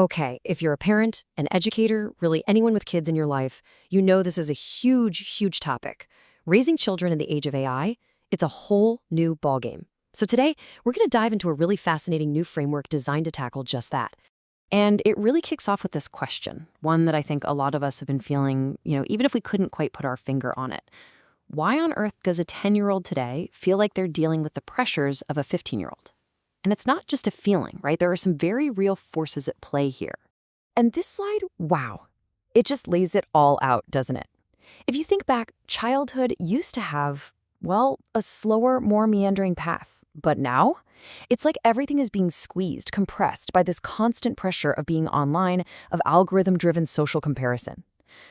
Okay, if you're a parent, an educator, really anyone with kids in your life, you know this is a huge, huge topic. Raising children in the age of AI, it's a whole new ballgame. So today, we're going to dive into a really fascinating new framework designed to tackle just that. And it really kicks off with this question, one that I think a lot of us have been feeling, even if we couldn't quite put our finger on it. Why on earth does a 10-year-old today feel like they're dealing with the pressures of a 15-year-old? And it's not just a feeling, right? There are some very real forces at play here. And this slide, wow, it just lays it all out, doesn't it? If you think back, childhood used to have, well, a slower, more meandering path. But now, it's like everything is being squeezed, compressed by this constant pressure of being online, of algorithm-driven social comparison.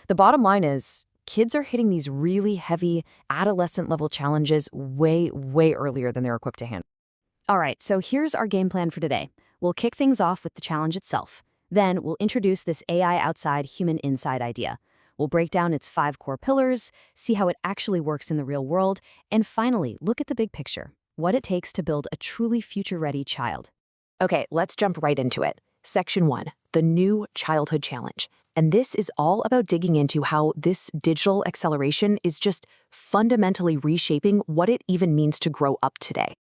The bottom line is, kids are hitting these really heavy, adolescent-level challenges way, way earlier than they're equipped to handle. All right, so here's our game plan for today. We'll kick things off with the challenge itself. Then we'll introduce this AI outside, human inside idea. We'll break down its 5 core pillars, see how it actually works in the real world, and finally, look at the big picture, what it takes to build a truly future-ready child. Okay, let's jump right into it. Section 1, the new childhood challenge. And this is all about digging into how this digital acceleration is just fundamentally reshaping what it even means to grow up today.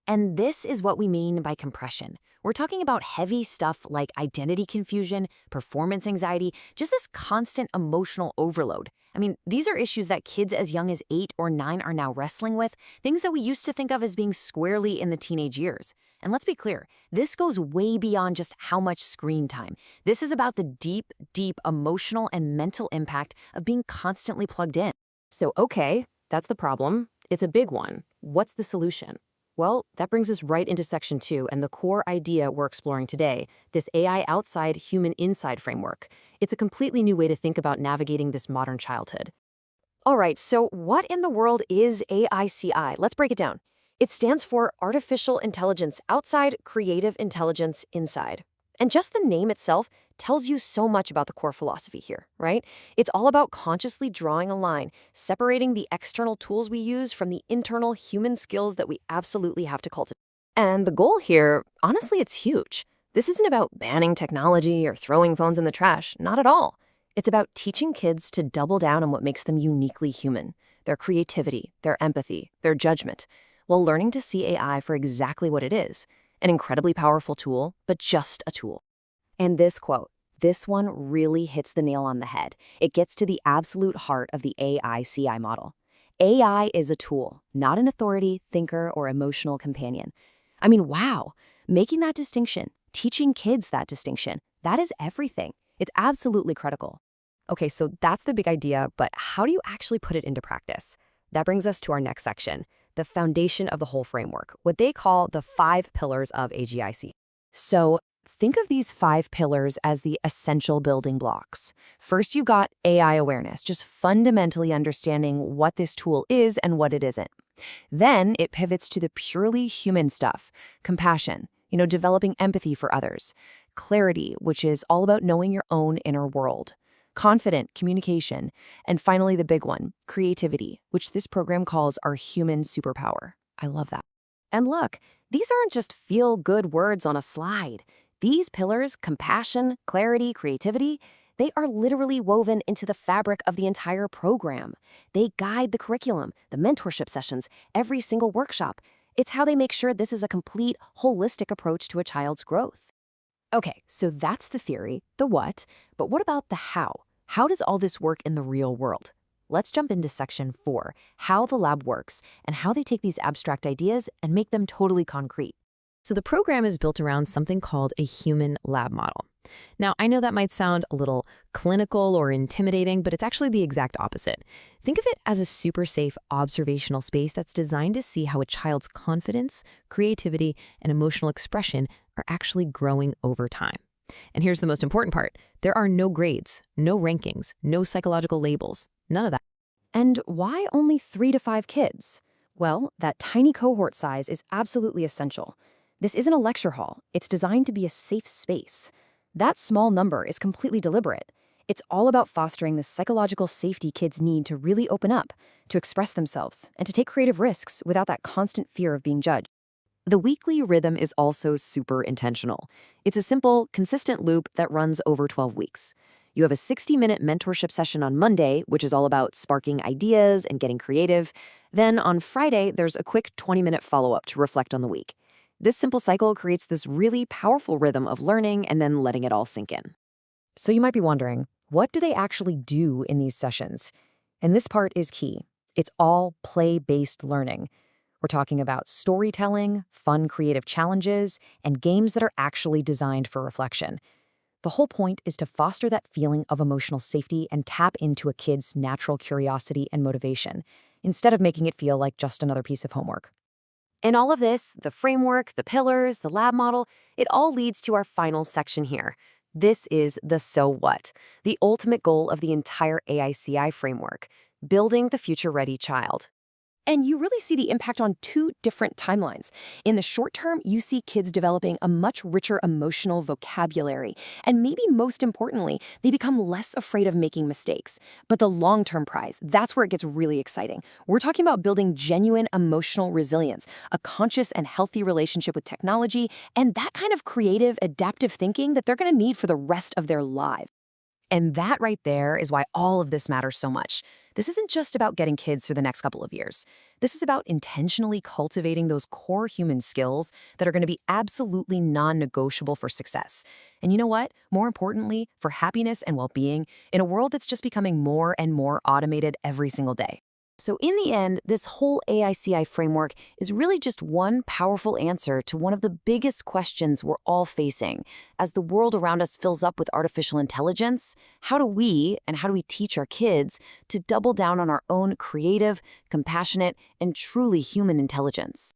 And this is what we mean by compression. We're talking about heavy stuff like identity confusion, performance anxiety, just this constant emotional overload. I mean, these are issues that kids as young as 8 or 9 are now wrestling with, things that we used to think of as being squarely in the teenage years. And let's be clear, this goes way beyond just how much screen time. This is about the deep, deep emotional and mental impact of being constantly plugged in. So, okay, that's the problem. It's a big one. What's the solution? Well, that brings us right into Section 2 and the core idea we're exploring today, this AI outside, human inside framework. It's a completely new way to think about navigating this modern childhood. All right, so what in the world is AICI? Let's break it down. It stands for Artificial Intelligence Outside, Creative Intelligence Inside. And just the name itself tells you so much about the core philosophy here, right? It's all about consciously drawing a line, separating the external tools we use from the internal human skills that we absolutely have to cultivate. And the goal here, honestly, it's huge. This isn't about banning technology or throwing phones in the trash, not at all. It's about teaching kids to double down on what makes them uniquely human, their creativity, their empathy, their judgment, while learning to see AI for exactly what it is, an incredibly powerful tool, but just a tool. And this quote, this one really hits the nail on the head. It gets to the absolute heart of the AICI model. AI is a tool, not an authority, thinker, or emotional companion. I mean, wow, making that distinction, teaching kids that distinction, that is everything. It's absolutely critical. Okay, so that's the big idea, but how do you actually put it into practice? That brings us to our next section, the foundation of the whole framework, what they call the 5 pillars of AGIC. So think of these 5 pillars as the essential building blocks. First, you've got AI awareness, just fundamentally understanding what this tool is and what it isn't. Then it pivots to the purely human stuff, compassion, developing empathy for others, clarity, which is all about knowing your own inner world, confident communication, and finally the big one, creativity, which this program calls our human superpower. I love that. And look, these aren't just feel-good words on a slide. These pillars, compassion, clarity, creativity, they are literally woven into the fabric of the entire program. They guide the curriculum, the mentorship sessions, every single workshop. It's how they make sure this is a complete, holistic approach to a child's growth. Okay, so that's the theory, the what, but what about the how? How does all this work in the real world? Let's jump into Section 4, how the lab works and how they take these abstract ideas and make them totally concrete. So the program is built around something called a human lab model. Now, I know that might sound a little clinical or intimidating, but it's actually the exact opposite. Think of it as a super safe observational space that's designed to see how a child's confidence, creativity, and emotional expression are actually growing over time. And here's the most important part. There are no grades, no rankings, no psychological labels, none of that. And why only 3 to 5 kids? Well, that tiny cohort size is absolutely essential. This isn't a lecture hall. It's designed to be a safe space. That small number is completely deliberate. It's all about fostering the psychological safety kids need to really open up, to express themselves, and to take creative risks without that constant fear of being judged. The weekly rhythm is also super intentional. It's a simple, consistent loop that runs over 12 weeks. You have a 60-minute mentorship session on Monday, which is all about sparking ideas and getting creative. Then on Friday, there's a quick 20-minute follow-up to reflect on the week. This simple cycle creates this really powerful rhythm of learning and then letting it all sink in. So you might be wondering, what do they actually do in these sessions? And this part is key. It's all play-based learning. We're talking about storytelling, fun creative challenges, and games that are actually designed for reflection. The whole point is to foster that feeling of emotional safety and tap into a kid's natural curiosity and motivation, instead of making it feel like just another piece of homework. And all of this, the framework, the pillars, the lab model, it all leads to our final section here. This is the so what, the ultimate goal of the entire AICI framework, building the future-ready child. And you really see the impact on two different timelines. In the short term, you see kids developing a much richer emotional vocabulary. And maybe most importantly, they become less afraid of making mistakes. But the long-term prize, that's where it gets really exciting. We're talking about building genuine emotional resilience, a conscious and healthy relationship with technology, and that kind of creative, adaptive thinking that they're going to need for the rest of their lives. And that right there is why all of this matters so much. This isn't just about getting kids through the next couple of years. This is about intentionally cultivating those core human skills that are going to be absolutely non-negotiable for success. And you know what? More importantly, for happiness and well-being in a world that's just becoming more and more automated every single day. So in the end, this whole AICI framework is really just one powerful answer to one of the biggest questions we're all facing. As the world around us fills up with artificial intelligence, how do we teach our kids to double down on our own creative, compassionate, and truly human intelligence?